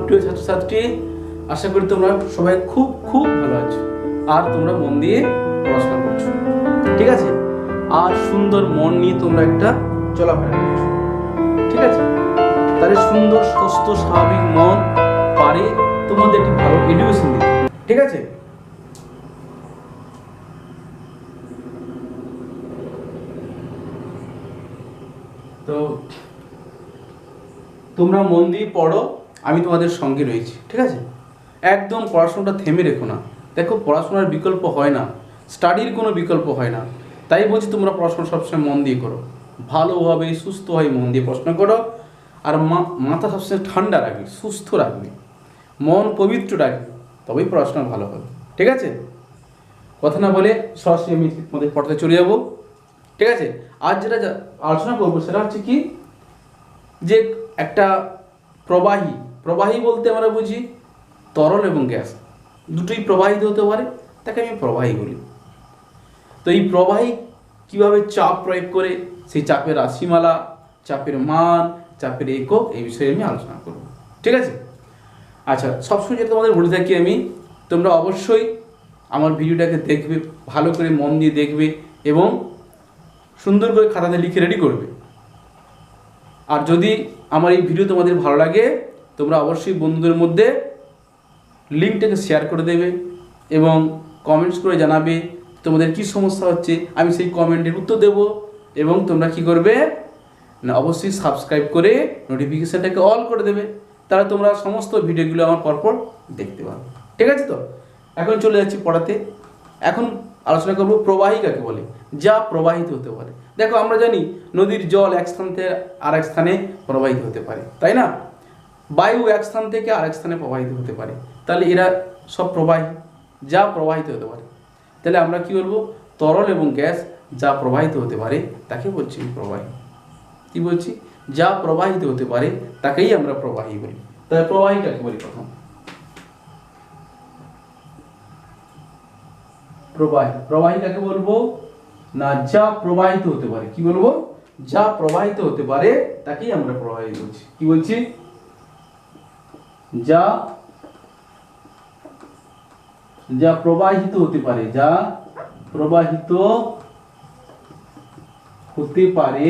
প্রিয় ছাত্রছাত্রী, আশা করি তোমরা সবাই খুব খুব ভালো আছো আর তোমরা মন দিয়ে পড়াশোনা করছো, ঠিক আছে? আর সুন্দর মন নিয়ে তোমরা একটা চলাফেরা করছো, ঠিক আছে? তাহলে সুন্দর সুস্থ স্বাভাবিক মন পারে তোমাদের একটি ভালো এডুকেশন দিতে, ঠিক আছে? তো তোমরা মন দিয়ে পড়ো, আমি তোমাদের সঙ্গে রয়েছি, ঠিক আছে? একদম পড়াশোনাটা থেমে রেখো না। দেখো, পড়াশোনার বিকল্প হয় না, স্টাডির কোনো বিকল্প হয় না। তাই বলছি তোমরা পড়াশোনা সবসময় মন দিয়ে করো, ভালোভাবে সুস্থভাবে মন দিয়ে পড়াশোনা করো। আর মাথা সবসময় ঠান্ডা রাখবে, সুস্থ রাখবে, মন পবিত্র রাখবে, তবেই পড়াশোনা ভালো হবে, ঠিক আছে? কথা না বলে সরাসরি আমি তোমাদের পড়াতে চলে যাব, ঠিক আছে? আজ যেটা আলোচনা করবো সেটা হচ্ছে কি, যে একটা প্রবাহী বলতে আমরা বুঝি তরল এবং গ্যাস, দুটোই প্রবাহিত হতে পারে, তাকে আমি প্রবাহী বলি। তো এই প্রবাহী কিভাবে চাপ প্রয়োগ করে সেই চাপের রাশিমালা, চাপের মান, চাপের একক, এই বিষয়ে আমি আলোচনা করব, ঠিক আছে? আচ্ছা, সবসময় যেটা তোমাদের বলে থাকি আমি, তোমরা অবশ্যই আমার ভিডিওটাকে দেখবে, ভালো করে মন দিয়ে দেখবে এবং সুন্দর করে খাতাতে লিখে রেডি করবে। আর যদি আমার এই ভিডিও তোমাদের ভালো লাগে, তোমরা অবশ্যই বন্ধুদের মধ্যে লিঙ্কটাকে শেয়ার করে দেবে এবং কমেন্টস করে জানাবে তোমাদের কি সমস্যা হচ্ছে, আমি সেই কমেন্টের উত্তর দেব। এবং তোমরা কি করবে না, অবশ্যই সাবস্ক্রাইব করে নোটিফিকেশানটাকে অল করে দেবে, তাহলে তোমরা সমস্ত ভিডিওগুলো আমার পরপর দেখতে পাবে, ঠিক আছে? তো এখন চলে যাচ্ছি পড়াতে। এখন আলোচনা করব প্রবাহী কাকে বলে, যা প্রবাহিত হতে পারে। দেখো, আমরা জানি নদীর জল এক স্থান থেকে আরেক স্থানে প্রবাহিত হতে পারে, তাই না? বায়ু এক স্থান থেকে আরেক স্থানে প্রবাহিত হতে পারে, তাহলে এরা সব প্রবাহী, যা প্রবাহিত হতে পারে। তাহলে আমরা কি বলবো, তরল এবং গ্যাস যা প্রবাহিত হতে পারে তাকে বলছি প্রবাহী। কি বলছি? যা প্রবাহিত হতে পারে তাকেই আমরা প্রবাহী বলি। তাহলে প্রবাহী কাকে বলি? প্রথম প্রবাহী কাকে বলবো না, যা প্রবাহিত হতে পারে। কি বলবো? যা প্রবাহিত হতে পারে তাকেই আমরা প্রবাহী বলছি। কি বলছি? যা প্রবাহিত হতে পারে, যা প্রবাহিত হতে পারে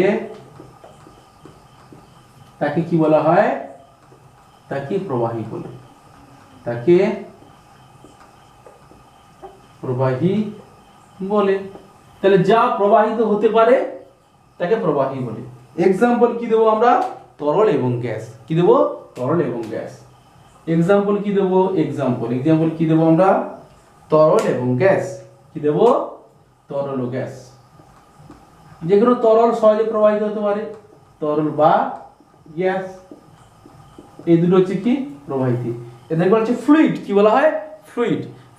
তাকে কি বলা হয়? তাকে প্রবাহী বলে, তাকে প্রবাহী বলে। তাহলে যা প্রবাহিত হতে পারে তাকে প্রবাহী বলে। এক্সাম্পল কি দেবো আমরা? তরল এবং গ্যাস। কি দেবো? তরল এবং গ্যাস। এক্সাম্পল কি দেবো? এক্সাম্পল কি দেবো আমরা? তরল এবং গ্যাস। কি দেবো? তরল ও গ্যাস। যে কোনো তরল সহজে প্রবাহিত হতে পারে, তরল বা গ্যাস, এই দুটো হচ্ছে কি প্রবাহিত। এদের বলা হচ্ছে ফ্লুইড। কি বলা হয়?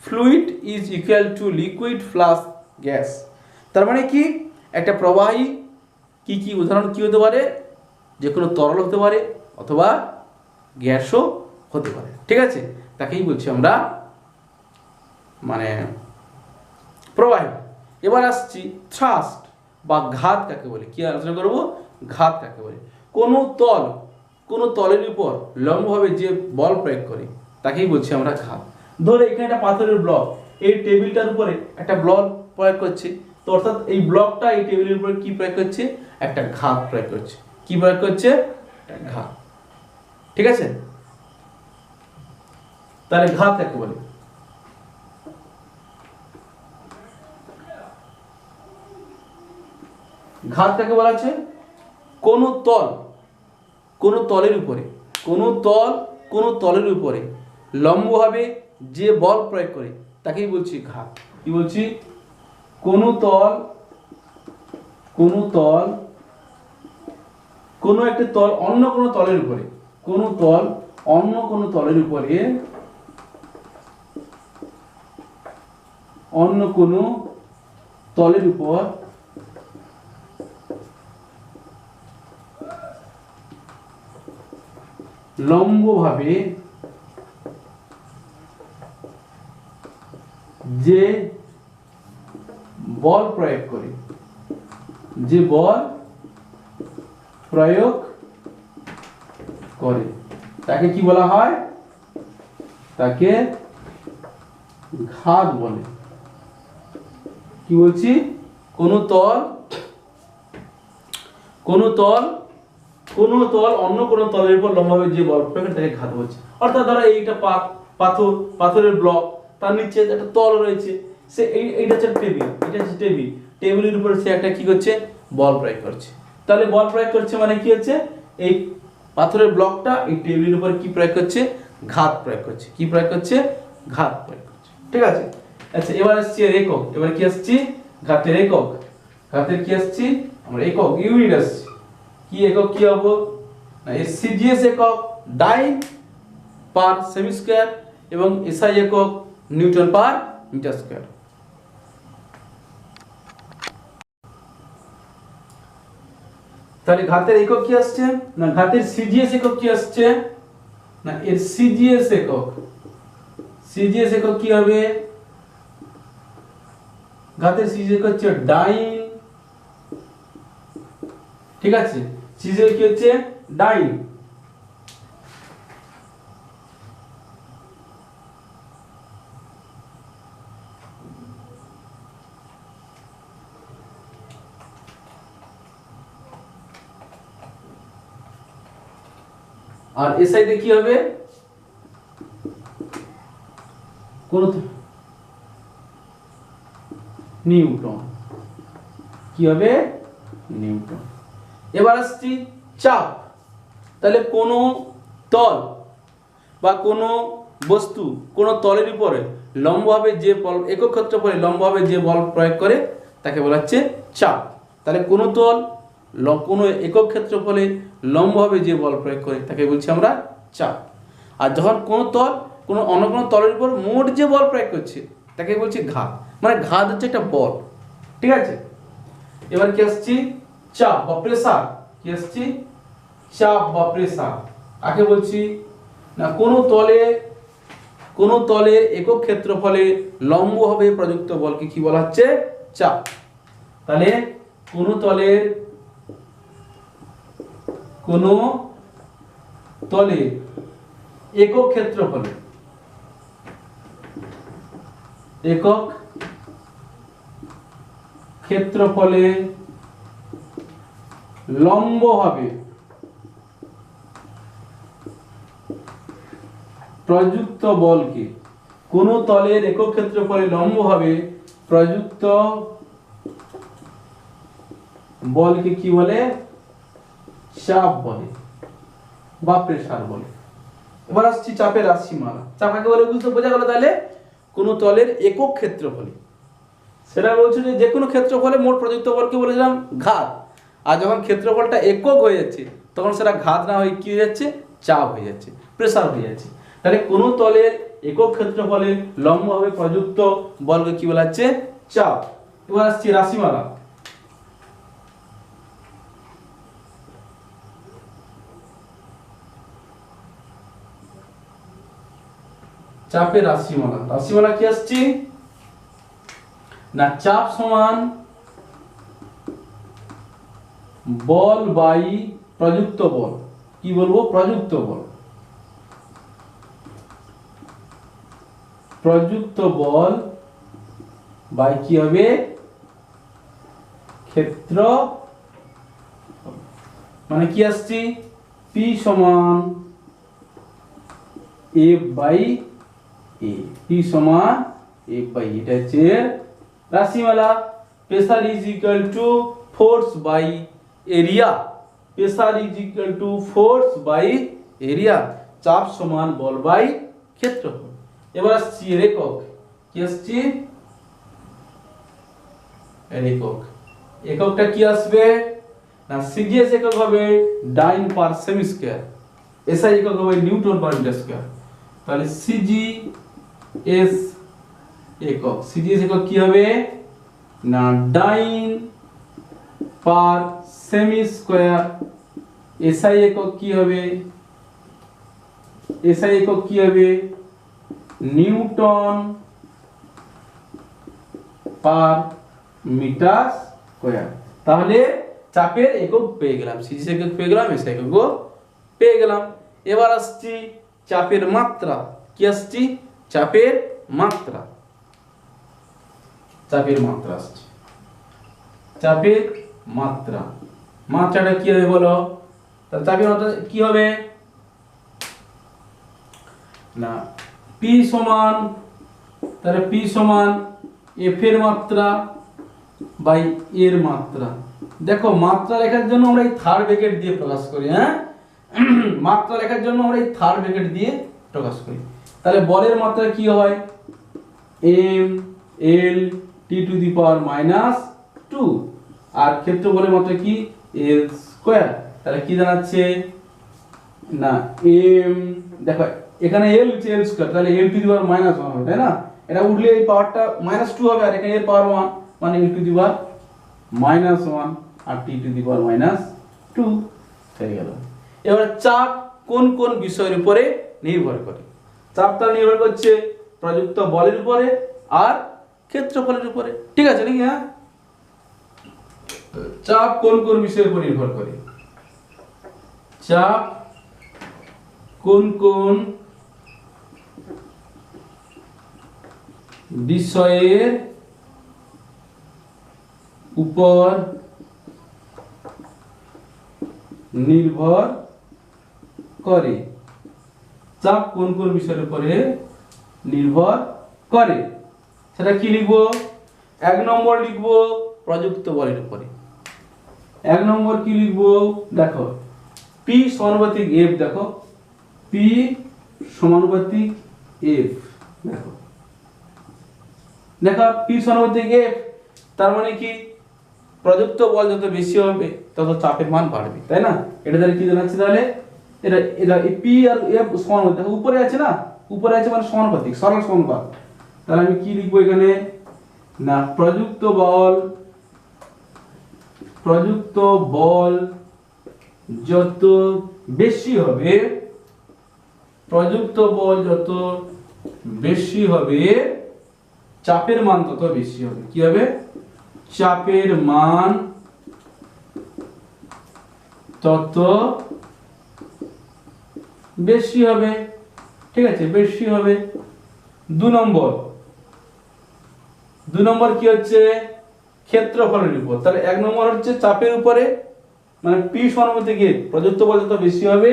Fluid is equal two liquid plus gas. তার মানে কি, একটা প্রবাহী কি কি উদাহরণ কি হতে পারে? যে কোনো তরল হতে পারে অথবা গ্যাসও হতে পারে, ঠিক আছে? তাকেই বলছি আমরা মানে প্রবাহী। এবার আসছি থ্রাস্ট বা ঘাত কাকে বলে। কি আলোচনা করবো? ঘাত কাকে বলে। কোনো তলের উপর লম্বভাবে যে বল প্রয়োগ করে তাকেই বলছি আমরা ঘাত। ধরে এখানে একটা পাথরের ব্লক, এই টেবিলটার উপরে একটা ব্লক প্রয়োগ করছে, তো অর্থাৎ এই ব্লকটা এই টেবিলের উপরে কি প্রয়োগ করছে? একটা ঘাত প্রয়োগ করছে। কি প্রয়োগ করছে? একটা ঘাত, ঠিক আছে? তাহলে ঘাত কাকে বলে? ঘাত কাকে বলা আছে? কোনো তলের উপরে লম্বভাবে যে বল প্রয়োগ করে তাকেই বলছি ঘাত। কি বলছি? কোনো একটা তল অন্য কোনো তলের উপরে, অন্য কোনো তলের উপর লম্বভাবে যে বল প্রয়োগ করে, তাকে কি বলা হয়? তাকে ঘাত বলে। কি বলছি, কোন তল অন্য কোন তলের উপর লম্বভাবে যে বল প্রয়োগ তাকে ঘাত বলছে। অর্থাৎ ধরো এইটা পাথরের ব্লক, তার নিচে একটা তল রয়েছে, সে এইটা হচ্ছে টেবিলের উপর সে একটা কি করছে, বল প্রয়োগ করছে। তাহলে বল প্রয়োগ করছে মানে কি হচ্ছে, এই পাথরের ব্লকটা এই টেবিলের উপর কি প্রয়োগ করছে, ঘাত প্রয়োগ করছে। কি প্রয়োগ করছে, ঘাত প্রয়োগ করছে। ঠিক আছে। আচ্ছা, এবার আসছে একক। এবার কি আসছে, ঘাতের একক। ঘাতের কি আসছে, আমরা একক ইউনিট আসছে। কি একক কি হবে না, সিজিএস একক ডাইন পার সেমি স্কয়ার এবং এসআই একক নিউটন পার মিটার স্কয়ার। তাহলে ঘাতের একক কি আসছে না, ঘাতের সিজিএস একক কি আসছে না, এর সিজিএস একক কি হবে, ঘাতের সিজিএস একক হচ্ছে ডাইন। ঠিক আছে, সিজিএস কি হচ্ছে ডাইন। আর এসআই তে কি হবে, কোন নিউটন। কি হবে, নিউটন। এবার আসছি চাপ। তাহলে কোন তল বা কোন বস্তু কোন তলের উপরে লম্বভাবে যে বল, একক ক্ষেত্রফলে লম্বভাবে যে বল প্রয়োগ করে তাকে বলা হচ্ছে চাপ। তাহলে কোন তল কোন একক ক্ষেত্রফলে লম্বভাবে যে বল প্রয়োগ করে তাকে বলছি আমরা চাপ। আর যখন কোন তল অন্য কোনো তলের উপর মোট যে বল প্রয়োগ করছে তাকে বলছি ঘাত। মানে ঘাত হচ্ছে একটা বল। ঠিক আছে। এবার কি আসছি, চাপ বা প্রেসার। কি আসছি, চাপ বা প্রেসার। কাকে বলছি না, কোন তলের একক ক্ষেত্রফলে লম্বভাবে প্রযুক্ত বলকে কি বলা হচ্ছে, চাপ। তাহলে কোন তলের একক ক্ষেত্রফলে লম্বভাবে প্রযুক্ত বলকে, কোন তলের একক ক্ষেত্রফলে লম্বভাবে প্রযুক্ত বলকে কি বলে, চাপ বলে বা প্রেসার বলে। এবার আসছি চাপের রাশিমালা। চাপ কাকে বলে বোঝা গেল। তাহলে কোন তলের একক ক্ষেত্রফলে, সেটা বলছে যে কোনো ক্ষেত্রফলে মোট প্রযুক্ত বলকে বলেছিলাম ঘাত। আর যখন ক্ষেত্রফলটা একক হয়ে যাচ্ছে তখন সেটা ঘাত না হয়ে কি হয়ে যাচ্ছে, চাপ হয়ে যাচ্ছে, প্রেসার হয়ে যাচ্ছে। তাহলে কোন তলের একক ক্ষেত্রফলে লম্বভাবে প্রযুক্ত বলকে কি বলা হচ্ছে, চাপ। এবার আসছি রাশিমালা। চাপের রাশিমালা কি আসছে না, চাপ সমান বল বাই প্রযুক্ত বল। কি বলবো, প্রযুক্ত বল বাই কি হবে, ক্ষেত্র। মানে কি আসছে, পি সমান এফ বাই এ। পি সমান এফ বাই, এটা হচ্ছে রাশিমালা। Pressure is equal to force by area. Pressure is equal to force by area. চাপ সমান বল বাই ক্ষেত্রফল। এবার আসছি একক। কি আসছে, একক। এককটা কি আসবে না, সিজিএস একক হবে ডাইন পার সেমি স্কয়ার, এসআই একক হবে নিউটন পার মিটার স্কয়ার। তাহলে সিজিএস একক কি হবে না, ডাইন পার সেমি স্কয়ার। এসআই একক কি হবে, নিউটন পার মিটার স্কয়ার। তাহলে চাপের একক পেয়ে গেলাম, সিজিএস একক পেয়ে গেলাম, এসআই একক পেয়ে গেলাম। এবার আসছি চাপের মাত্রা। কি আসছে? চাপের মাত্রা, চাপের মাত্রা আসছে, চাপের মাত্রা। মাত্রাটা কি হবে বলো? তাহলে চাপের মাত্রা কি হবে না, পি সমান, তাহলে পি সমান এফ এর মাত্রা বাই এর মাত্রা। দেখো মাত্রা লেখার জন্য আমরা এই থার্ড ব্র্যাকেট দিয়ে প্রকাশ করি, হ্যাঁ মাত্রা লেখার জন্য আমরা এই থার্ড ব্র্যাকেট দিয়ে প্রকাশ করি। তাহলে বলের মাত্রা কি হয়? M L T to the power minus 2, আর ক্ষেত্রফলের মাত্রা কি? L square. তাহলে কি দাঁড়াচ্ছে না, এম, দেখো এখানে এল হচ্ছে এল স্কয়ার, তাহলে এল টু দি পাওয়ার মাইনাস 1 হবে, তাই না? এটা উঠলে এই পাওয়ারটা মাইনাস 2 হবে, আর এখানে এর পাওয়ার 1 মানে L to the power minus 1 আর T to the power minus 2 হয়ে গেল। এবার চাপ কোন কোন বিষয়ের উপরে নির্ভর করে? চাপটা নির্ভর করছে প্রযুক্ত বলের উপরে আর ক্ষেত্রফলের উপরে, ঠিক আছে নাকি? হ্যাঁ, চাপ কোন কোন বিষয়ের উপর নির্ভর করে? চাপ কোন কোন বিষয়ের উপর নির্ভর করে? চাপ কোন কোন বিষয়ের উপরে নির্ভর করে সেটা কি লিখবো? 1 নম্বর লিখবো প্রযুক্ত বলের উপরে। 1 নম্বর কি লিখবো? দেখো পি সমানুপাতিক এফ, দেখো পি সমানুপাতিক এফ, দেখো দেখো পি সমানুপাতিক এফ, তার মানে কি প্রযুক্ত বল যত বেশি হবে তত চাপের মান বাড়বে, তাই না? এটা তাহলে কি জানাচ্ছে? তাহলে এটা এটা পি আর এফ সমানুপাতিক, দেখো উপরে আছে না, উপরে আছে মানে সমানুপাতিক, সরল সমানুপাত। তাহলে আমি কি লিখবো এখানে না, প্রযুক্ত বল যত বেশি হবে, প্রযুক্ত বল যত বেশি হবে চাপের মান তত বেশি হবে। কি হবে? চাপের মান তত বেশি হবে, ঠিক আছে, বেশি হবে। 2 নম্বর কি হচ্ছে? ক্ষেত্রফলের উপর। তাহলে 1 নম্বর হচ্ছে চাপের উপরে, মানে পি সমানুপাতিক এফ, প্রযুক্ত বল যত বেশি হবে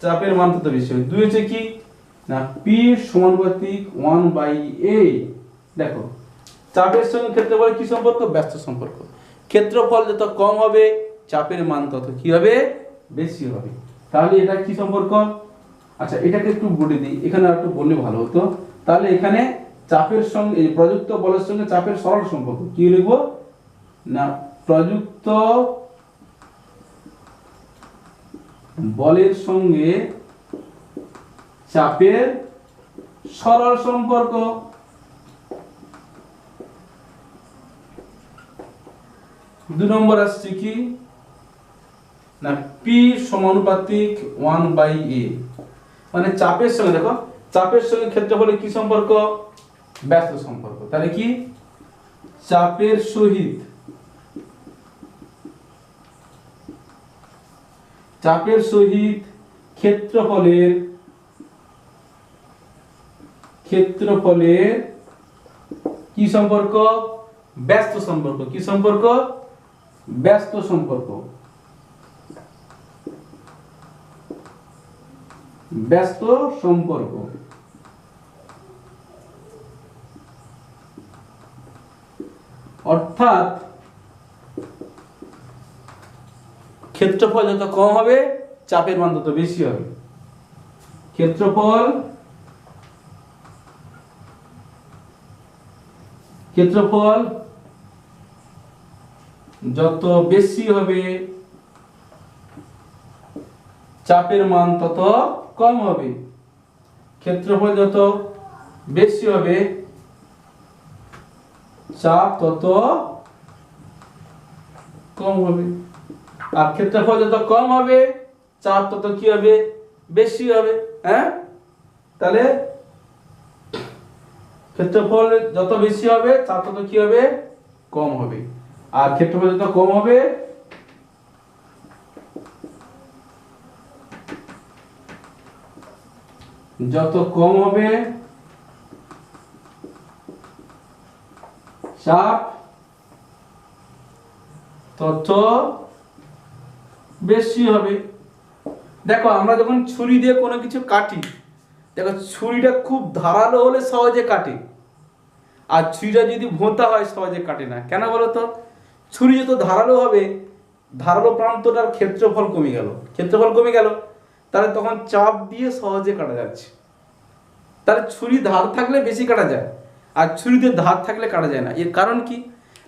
চাপের মান তত বেশি হবে। 2 হচ্ছে কি না, পি সমানুপাতিক 1/a। দেখো চাপের সঙ্গে ক্ষেত্রফলের কি সম্পর্ক? ব্যস্ত সম্পর্ক। ক্ষেত্রফল যত কম হবে চাপের মান তত কি হবে? বেশি হবে। তাহলে এটা কি সম্পর্ক? আচ্ছা এটাকে একটু বলে দিই, এখানে আর একটু বললে ভালো হতো। তাহলে এখানে চাপের সঙ্গে প্রযুক্ত বলের সঙ্গে চাপের সরল সম্পর্ক কি লিখবো না, প্রযুক্ত বলের সঙ্গে চাপের সরল সম্পর্ক। 2 নম্বর আসছে কি না, পি সমানুপাতিক 1/a, মানে চাপের সঙ্গে, দেখো চাপের সঙ্গে ক্ষেত্রফলের কি সম্পর্ক? ব্যস্ত সম্পর্ক। তাহলে কি চাপের সহিত ক্ষেত্রফলের কি সম্পর্ক? ব্যস্ত সম্পর্ক। কি সম্পর্ক? ব্যস্ত সম্পর্ক। ব্যস্ত সম্পর্ক। অর্থাৎ ক্ষেত্রফল যত কম হবে চাপের মান তত বেশি হবে। ক্ষেত্রফল যত বেশি হবে চাপের মান তত কম হবে। ক্ষেত্রফল যত বেশি হবে চাপ তত কম হবে, আর ক্ষেত্রফল যত কম হবে চাপ তত কি হবে? বেশি হবে। হ্যাঁ, তাহলে ক্ষেত্রফল যত বেশি হবে চাপ তত কি হবে? কম হবে, আর ক্ষেত্রফল যত কম হবে যত কম হবে চাপ তত বেশি হবে। দেখো আমরা যখন ছুরি দিয়ে কোনো কিছু কাটি, দেখো ছুরিটা খুব ধারালো হলে সহজে কাটে, আর ছুরিটা যদি ভোঁতা হয় সহজে কাটে না। কেন বলো তো? ছুরি যত ধারালো হবে, ধারালো প্রান্তটার ক্ষেত্রফল কমে গেল, তাহলে তখন চাপ দিয়ে সহজে কাটা যাচ্ছে। তাহলে ছুরি ধার থাকলে বেশি কাটা যায়, আর ছুরিতে ধার থাকলে কাটা যায় না। এর কারণ কি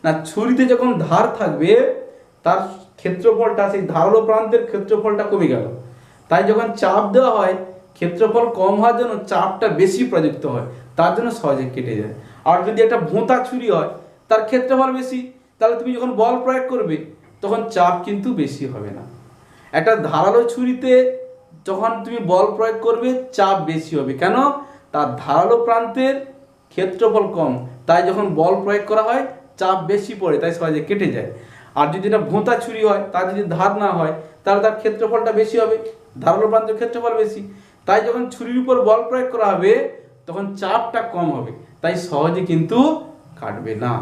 না, ছুরিতে যখন ধার থাকবে তার ক্ষেত্রফলটা, সেই ধারালো প্রান্তের ক্ষেত্রফলটা কমে গেল, তাই যখন চাপ দেওয়া হয় ক্ষেত্রফল কম হওয়ার জন্য চাপটা বেশি প্রযুক্ত হয়, তার জন্য সহজে কেটে যায়। আর যদি একটা ভোঁতা ছুরি হয়, তার ক্ষেত্রফল বেশি, তাহলে তুমি যখন বল প্রয়োগ করবে তখন চাপ কিন্তু বেশি হবে না। একটা ধারালো ছুরিতে যখন তুমি বল প্রয়োগ করবে চাপ বেশি হবে। কেন? তার ধারালো প্রান্তের ক্ষেত্রফল কম, তাই যখন বল প্রয়োগ করা হয় চাপ বেশি পড়ে, তাই সহজে কেটে যায়। আর যদি এটা ভোঁতা ছুরি হয়, তার যদি ধার না হয়, তাহলে তার ক্ষেত্রফলটা বেশি হবে, ধারালো প্রান্তের ক্ষেত্রফল বেশি, তাই যখন ছুরির উপর বল প্রয়োগ করা হবে তখন চাপটা কম হবে, তাই সহজে কিন্তু কাটবে না,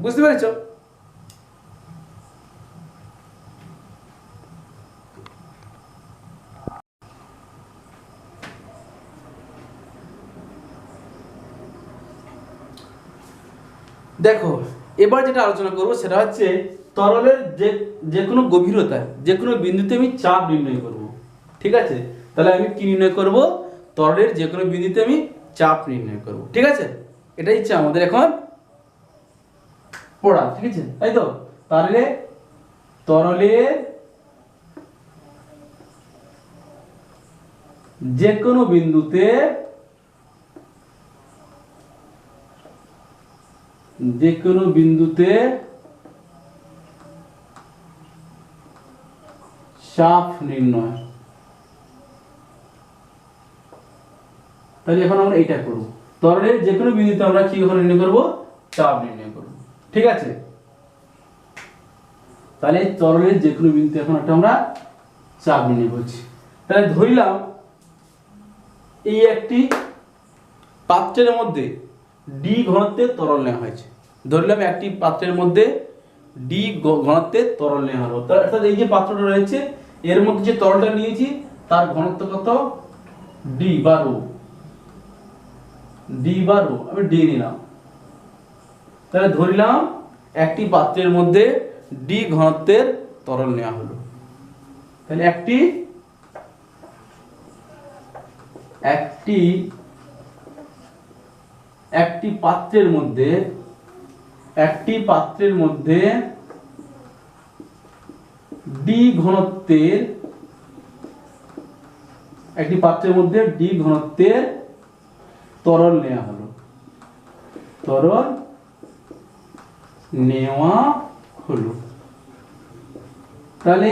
বুঝতে পেরেছো? দেখো এবার যেটা আলোচনা করব সেটা হচ্ছে তরলের যে কোনো গভীরতায় যে কোনো বিন্দুতে আমি চাপ নির্ণয় করব। ঠিক আছে, তাহলে আমি কি নির্ণয় করব? তরলের যে কোনো বিন্দুতে আমি চাপ নির্ণয় করব। ঠিক আছে, এটাই হচ্ছে আমাদের এখন পড়া। ঠিক আছে, তাই তো? তাহলে তরলের যে কোনো বিন্দুতে চাপ নির্ণয়। তাহলে এখন আমরা এটা করব, তরলের যে কোনো বিন্দুতে আমরা কি নির্ণয় করব? চাপ নির্ণয় করব। ঠিক আছে, তাহলে তরলের যে কোনো বিন্দুতে এখন একটা আমরা চাপ নির্ণয় করছি। তাহলে ধরলাম এই একটি পাত্রের মধ্যে ডি ঘনত্বের তরল নেওয়া হয়েছে। ধরলাম একটি পাত্রের মধ্যে ডি ঘনত্বের তরল নেওয়া হলো, অর্থাৎ এই যে পাত্রটা রয়েছে এর মধ্যে যে তরলটা নিয়েছি তার ঘনত্ব কত? ডি বা রো। আমি ডি নিলাম। তাহলে ধরলাম একটি পাত্রের মধ্যে ডি ঘনত্বের তরল নেওয়া হলো। তাহলে একটি পাত্রের মধ্যে ডি ঘনত্বের তরল নেওয়া হলো। তাহলে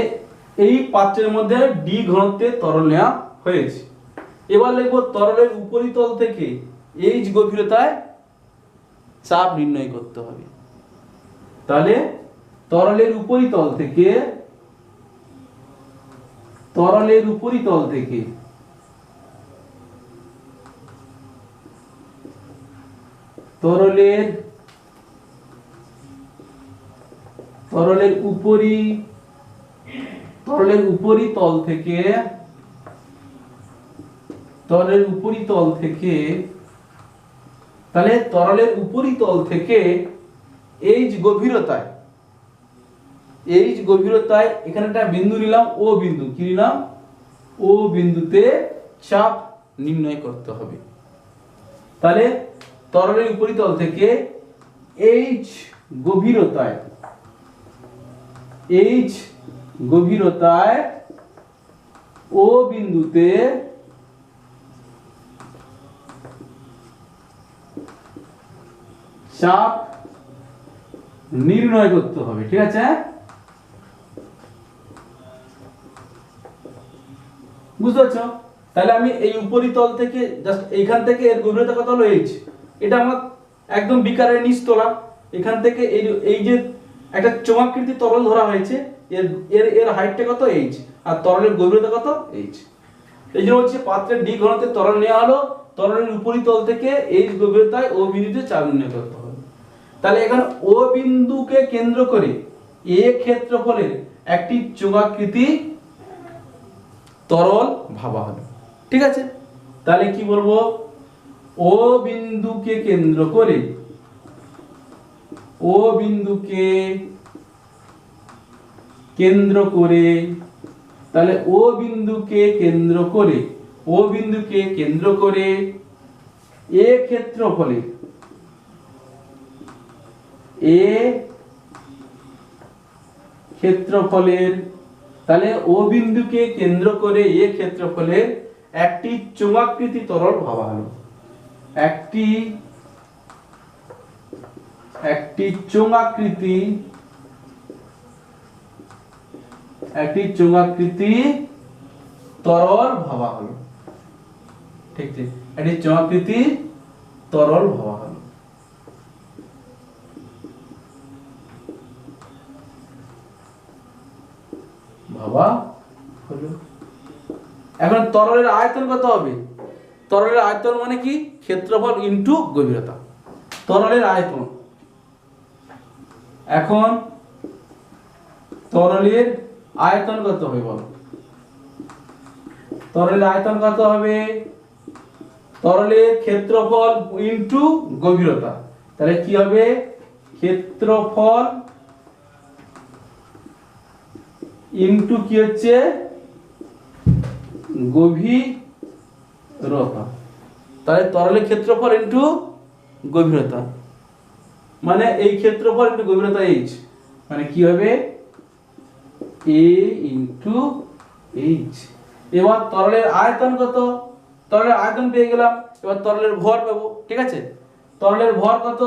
এই পাত্রের মধ্যে ডি ঘনত্বের তরল নেওয়া হয়েছে। এবার লিখবো তরলের উপরিতল থেকে এইচ গভীরতায় চাপ নির্ণয় করতে হবে। তাহলে তরলের উপরিতল থেকে তরলের উপরিতল থেকে তাহলে তরলের উপরিতল থেকে এইচ গভীরতায় এখানে একটা বিন্দু নিলাম, ও বিন্দু। কি নিলাম? ও বিন্দুতে চাপ নির্ণয় করতে হবে। তাহলে তরলের উপরিতল থেকে এইচ গভীরতায় ও বিন্দুতে চাপ নির্ণয় করতে হবে। ঠিক আছে, বুঝতে পারছো? তাহলে আমি এই উপরিতল থেকে জাস্ট এইখান থেকে এর গভীরতা কত হলো? এইচ। এটা আমার একদম বিকারের নিচ তোলা। এখান থেকে এই যে একটা চোঙাকৃতি তরল ধরা হয়েছে, এর হাইটটা কত? এইচ, আর তরলের গভীরতা কত? এইচ। এই জন্য হচ্ছে পাত্রের ডি ঘনত্বের তরল নেওয়া হলো, তরলের উপরিতল থেকে এইচ গভীরতায় ও বিন্দুতে চাপ নির্ণয় করতে হবে। তাহলে এখানে ও বিন্দুকে কেন্দ্র করে এ ক্ষেত্রফলের একটি চোঙাকৃতি তরল ভাবা হলো। ঠিক আছে, তাহলে কি বলবো, ও বিন্দুকে কেন্দ্র করে, ও বিন্দুকে কেন্দ্র করে, তাহলে ও বিন্দুকে কেন্দ্র করে, ও বিন্দুকে কেন্দ্র করে এ ক্ষেত্রফলে, এ ক্ষেত্রফলের, তাহলে ও বিন্দুকে কেন্দ্র করে এ ক্ষেত্রফলের একটি চোঙাকৃতি তরল ভাবা হলো। একটি চোঙাকৃতি তরল ভাবা হলো। ঠিক ঠিক, একটি চোঙাকৃতি তরল ভাবা হলো। ভাবা হলো। এখন তরলের আয়তন কত হবে? তরলের আয়তন মানে কি? ক্ষেত্রফল ইনটু গভীরতা। তরলের আয়তন, এখন তরলের আয়তন কত হবে বলো? তরলের আয়তন কত হবে? তরলের ক্ষেত্রফল ইনটু গভীরতা। তাহলে কি হবে? ক্ষেত্রফল ইনটু কি হচ্ছে? গভীরতা। তাহলে তরলের ক্ষেত্রফল ইনটু গভীরতা মানে এই ক্ষেত্রফল ইনটু গভীরতা এইচ, মানে কি হবে? এ ইনটু এইচ। এবার তরলের আয়তন কত? তরলের আয়তন পেয়ে গেলাম, এবার তরলের ভর পাবো। ঠিক আছে, তরলের ভর কত?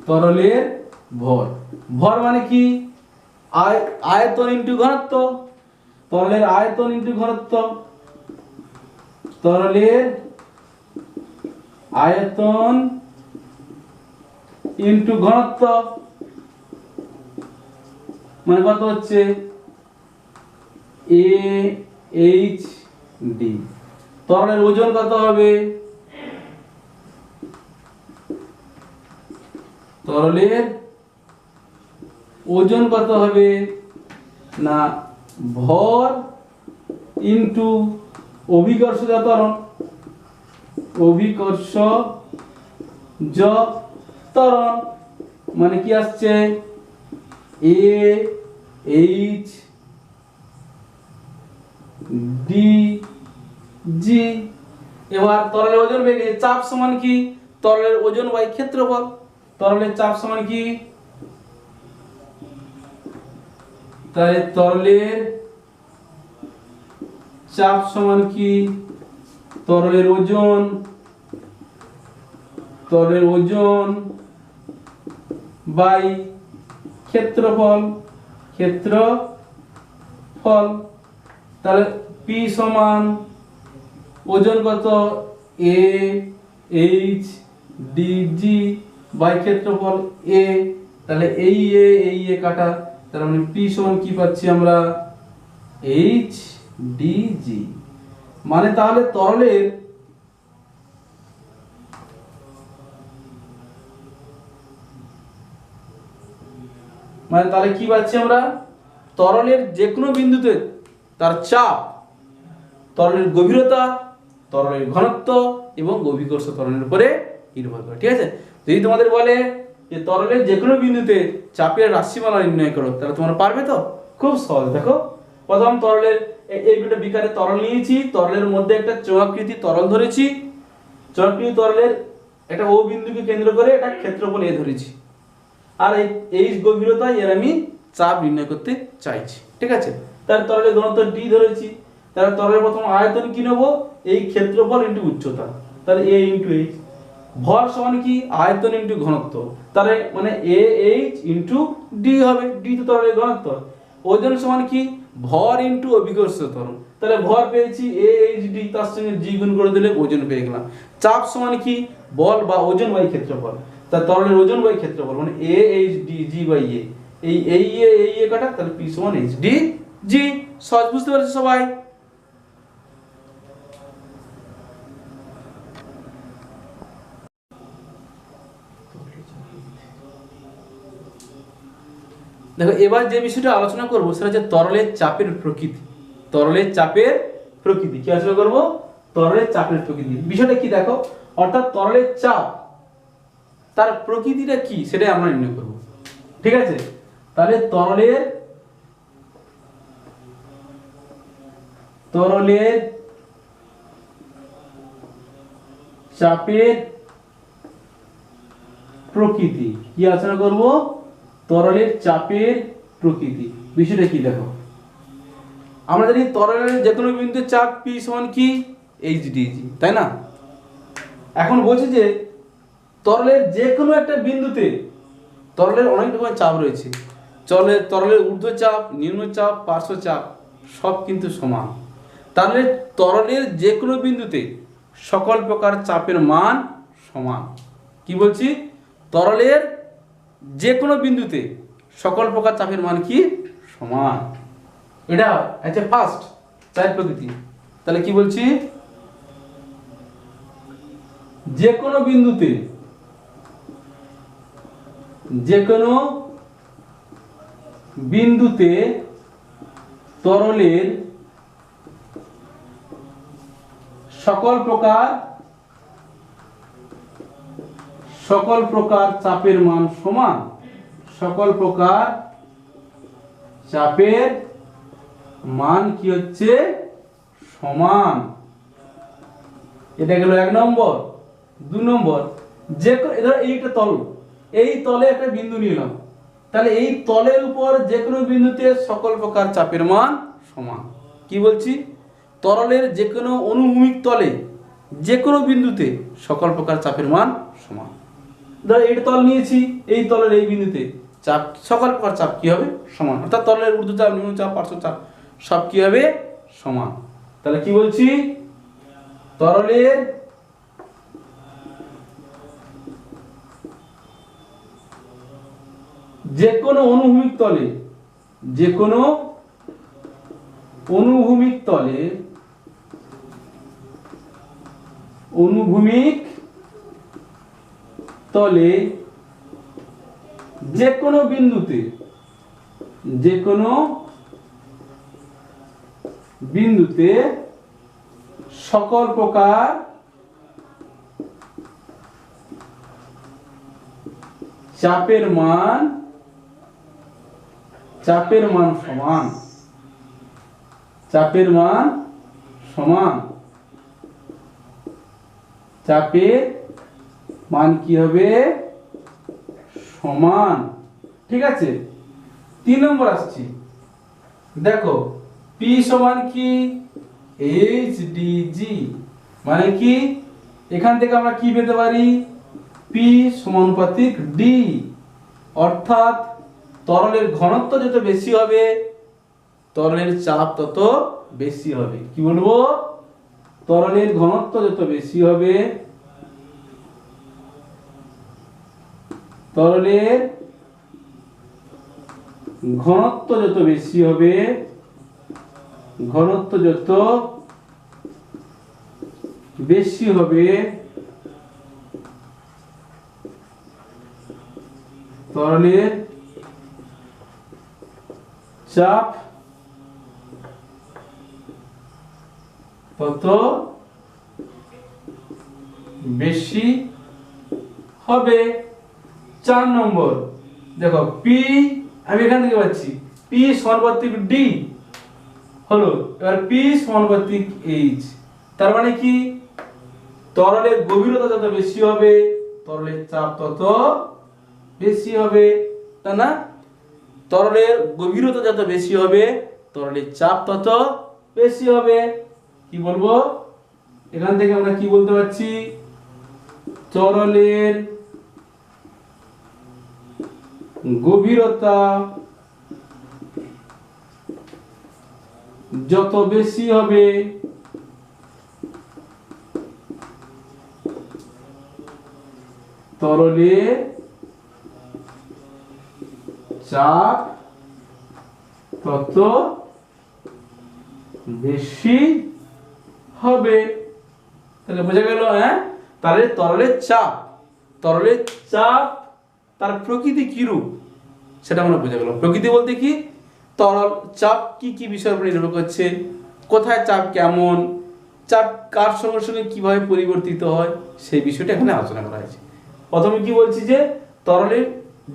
তরলের ভর, ভর মানে কি? আয়তন ইনটু ঘনত্ব। তরলের আয়তন ইনটু ঘনত্ব, তরলের আয়তন ইনটু ঘনত্ব মানে কত হচ্ছে? এ এইচ ডি। তরলের ওজন কত হবে? তরলের ওজন কত হবে? না, ভর ইনটু অভিকর্ষজ ত্বরণ, অভিকর্ষজ ত্বরণ মানে কি আসছে? এ এইচ ডি জি। এবার তরলের ওজন বের করে, চাপ সমান কি? তরলের ওজন বাই ক্ষেত্রফল। তরলের চাপ সমান কি? তাহলে তরলের চাপ সমান কি? তরলের ওজন, তরলের ওজন বাই ক্ষেত্রফল, ক্ষেত্রফল। তাহলে পি সমান ওজন কত? A H D G by ক্ষেত্রফল এ। তাহলে এই এ কাটা, তার মানে পি সমান কি পাচ্ছি আমরা? এইচ ডি জি। মানে তাহলে তরলের তাহলে কি পাচ্ছি আমরা? তরলের যে কোনো বিন্দুতে তার চাপ, তরলের গভীরতা, তরলের ঘনত্ব এবং অভিকর্ষ ত্বরণের উপরে নির্ভর করে। ঠিক আছে, যদি তোমাদের বলে যে তরলের যে কোনো বিন্দুতে চাপের রাশিমালা নির্ণয় করো, তাহলে তোমরা পারবে তো? খুব সহজ। দেখো, প্রথম তরলের এই দুটো বিকারে তরল নিয়েছি, তরলের মধ্যে একটা চোঙাকৃতি তরল ধরেছি, চোঙাকৃতি তরলের একটা ও বিন্দুকে কেন্দ্র করে একটা ক্ষেত্রফল এ ধরেছি, আর এই গভীরতায় এর আমি চাপ নির্ণয় করতে চাইছি। ঠিক আছে, তাহলে তরলের ঘনত্ব ডি ধরেছি, তাহলে তরলের প্রথম আয়তন কি নেব? এই ক্ষেত্রফল ইনটু উচ্চতা, তাহলে এ ইনটু এইচ। ভর সমান কি? আয়তন ইনটু ঘনত্ব, তাহলে মানে এ এইচ ইনটু ডি হবে, ডি তো তরলের ঘনত্ব। ওজন সমান কি? ভর ইনটু অভিকর্ষ ত্বরণ, তাহলে ভর পেয়েছি এ এইচ ডি, তার সঙ্গে জি গুণ করে দিলে ওজন পেয়ে গেলাম। চাপ সমান কি? বল বা ওজন বাই ক্ষেত্রফল, তা তরলের ওজন বাই ক্ষেত্রফল মানে A H D G by A. এই এ কাটা, তাহলে পি সমান এইচ ডি জি সহজ, বুঝতে পেরেছো সবাই? দেখো এবার যে বিষয়টা আলোচনা করবো সেটা হচ্ছে তরলের চাপের প্রকৃতি। তরলের চাপের প্রকৃতি কি আলোচনা করবো? তরলের চাপের প্রকৃতি। বিষয়টা কি দেখো, অর্থাৎ তরলের চাপ তার প্রকৃতিটা কি সেটাই আমরা নির্ণয় করব। ঠিক আছে, তাহলে তরলের চাপের প্রকৃতি কি আলোচনা করব? তরলের চাপের প্রকৃতি। বিষয়টা কি দেখো, আমরা জানি তরলের যে কোনো বিন্দুতে চাপ P সমান কি HdG, তাই না? এখন বলছি যে তরলের যে কোনো একটা বিন্দুতে তরলের অনেক রকমের চাপ রয়েছে। তরলের ঊর্ধ্বচাপ, নিম্নচাপ, পার্শ্বচাপ সব কিন্তু সমান। তাহলে তরলের যে কোনো বিন্দুতে সকল প্রকার চাপের মান সমান। কি বলছি? তরলের যে কোনো বিন্দুতে সকল প্রকার চাপের মান কি সমান। এটা হচ্ছে ফার্স্ট চাপের প্রকৃতি। তাহলে কি বলছি? যে কোনো বিন্দুতে তরলের সকল প্রকার চাপের মান সমান। সকল প্রকার চাপের মান কি হচ্ছে সমান। এটা গেল 1 নম্বর। 2 নম্বর, যে এইটা তল, এই তলে একটা বিন্দু নিলাম, তাহলে এই তলের উপর যে কোনো বিন্দুতে সকল প্রকার চাপের মান সমান। কি বলছি? তরলের যে কোনো অনুভূমিক তলে যে কোনো বিন্দুতে সকল প্রকার চাপের মান সমান। ধরো এইটা তল নিয়েছি, এই তলের এই বিন্দুতে চাপ, সকল প্রকার চাপ কি হবে সমান। অর্থাৎ তলের ঊর্ধ্বচাপ, নিম্নচাপ, পার্শ্বচাপ সব কি হবে সমান। তাহলে কি বলছি? তরলের যে কোনো অনুভূমিক তলে যে কোনো বিন্দুতে সকল প্রকার চাপের মান সমান। চাপের মান কি হবে সমান। ঠিক আছে, 3 নম্বর আসছি। দেখো P সমান কি HdG, মানে কি এখান থেকে আমরা কি পেতে পারি? P সমানুপাতিক D, অর্থাৎ তরলের ঘনত্ব যত বেশি হবে তরলের চাপ তত বেশি হবে। কি বলবো? তরলের ঘনত্ব যত বেশি হবে, তরলের ঘনত্ব যত বেশি হবে, তরলের চাপ তত বেশি হবে। 4 নম্বর, দেখো P আমি এখান থেকে পাচ্ছি P সমানুপাতিক D হলো, এবার P সমানুপাতিক H, তার মানে কি তরলের গভীরতা যত বেশি হবে তরলের চাপ তত বেশি হবে, তাই না? তরলের গভীরতা যত বেশি হবে তরলের চাপ তত বেশি হবে। কি বলবো? এখান থেকে আমরা কি বলতে পারছি? তরলের গভীরতা যত বেশি হবে তরলের চাপ তত বেশি হবে। তাহলে বোঝা গেল, হ্যাঁ? তাহলে তরলের চাপ তার প্রকৃতি কিরূপ সেটা আমরা বোঝা গেল। প্রকৃতি বলতে কি, তরল চাপ কি কি বিষয়ের উপর নির্ভর করছে, কোথায় চাপ কেমন, চাপ কার সঙ্গে সঙ্গে কিভাবে পরিবর্তিত হয়, সেই বিষয়টা এখানে আলোচনা করা হয়েছে। প্রথমে কি বলছি যে তরলের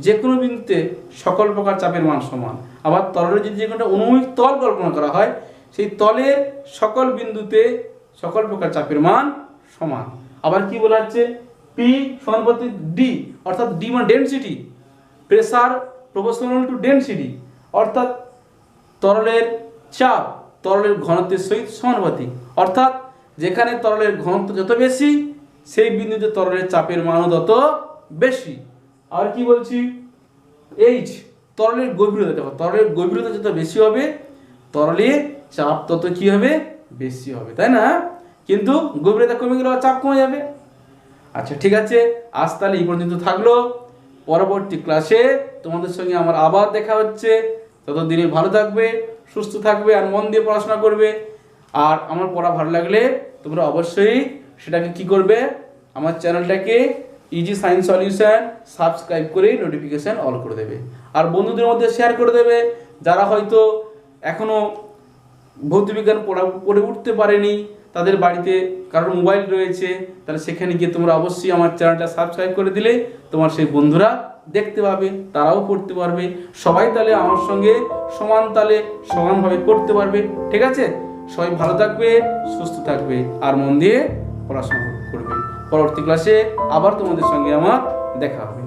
যে কোনো বিন্দুতে সকল প্রকার চাপের মান সমান। আবার তরলের যদি যে কোনো অনুভূমিক তল কল্পনা করা হয়, সেই তলের সকল বিন্দুতে সকল প্রকার চাপের মান সমান। আবার কি বলা হচ্ছে, পি সমানুপাতিক ডি, অর্থাৎ ডি মানে density, pressure proportional to density, অর্থাৎ তরলের চাপ তরলের ঘনত্বের সহিত সমানুপাতিক। অর্থাৎ যেখানে তরলের ঘনত্ব যত বেশি, সেই বিন্দুতে তরলের চাপের মানও তত বেশি। আর কি বলছি, এইচ তরলের গভীরতা, দেখো তরলের গভীরতা যত বেশি হবে, তরলের চাপ তত কি হবে, বেশি হবে, তাই না? কিন্তু গভীরতা কমে গেলে চাপ কমে যাবে। আচ্ছা ঠিক আছে, আজ তাহলে এই পর্যন্ত থাকলো। পরবর্তী ক্লাসে তোমাদের সঙ্গে আমার আবার দেখা হচ্ছে। ততদিনে ভালো থাকবে, সুস্থ থাকবে, আর মন দিয়ে পড়াশোনা করবে। আর আমার পড়া ভালো লাগলে তোমরা অবশ্যই সেটাকে কি করবে, আমার চ্যানেলটাকে ইজি সায়েন্স সলিউশন সাবস্ক্রাইব করে নোটিফিকেশান অল করে দেবে, আর বন্ধুদের মধ্যে শেয়ার করে দেবে যারা হয়তো এখনও ভৌতবিজ্ঞান পড়ে উঠতে পারেনি, তাদের বাড়িতে কারোর মোবাইল রয়েছে, তাহলে সেখানে গিয়ে তোমরা অবশ্যই আমার চ্যানেলটা সাবস্ক্রাইব করে দিলে তোমার সেই বন্ধুরা দেখতে পাবে, তারাও পড়তে পারবে, সবাই তাহলে আমার সঙ্গে সমান তালে সমানভাবে পড়তে পারবে। ঠিক আছে, সবাই ভালো থাকবে, সুস্থ থাকবে, আর মন দিয়ে পড়াশোনা করবে। পরবর্তী ক্লাসে আবার তোমাদের সঙ্গে আমার দেখা হবে।